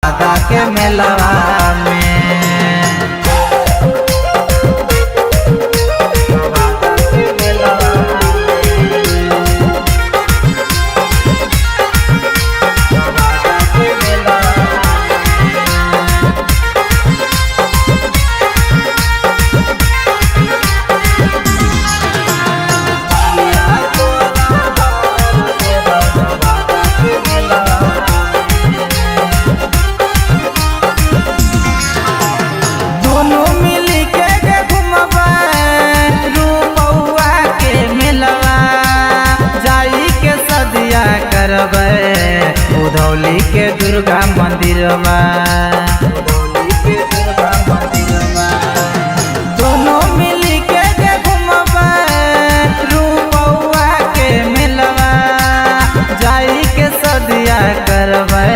नवादा के मेलवा में। उधौली के दुर्गा मंदिरवा दोनों मिली के घूमबा रूपौआ के मेलवा जाई के सदिया करबे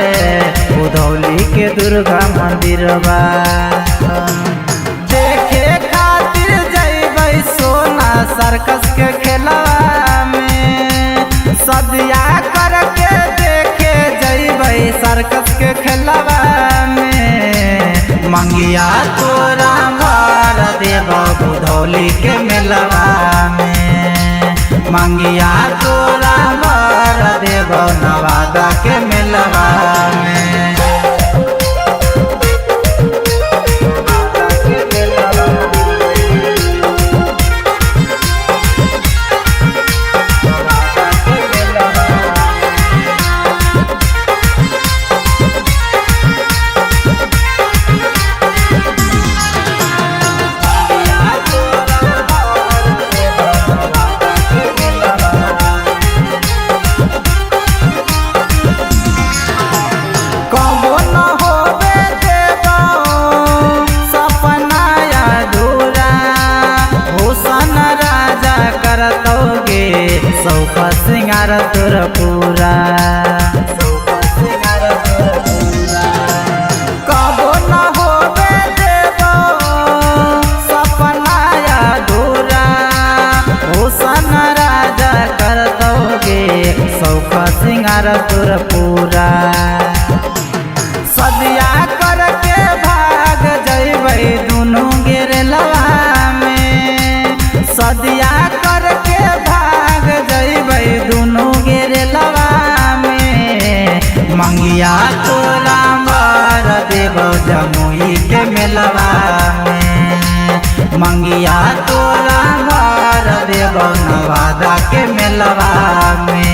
उधौली के दुर्गा मंदिरवा। देखे खातिर जइबै सोना सर्कस के खेलवा में सदिया करके सर्कस के खेलवा में। मंगिया तोरा मार देव उधौली के मेलवा में। मंगिया तोरा मार देव नवादा के मेलवा में। सौख सिंगार तोर पूरा कबो न होबे देबो सपना अधूरा हुसन राजा करतोगे सौख सिंगार तोर पूरा। सदिया करके भाग जइबै दुनू गेरलवा में। सदिया करके दोनों गेरलवा में। मंगिया तोरा मार देव जमुई के मेलवा में। मंगिया तोरा मार देव नवादा के मेलवा में।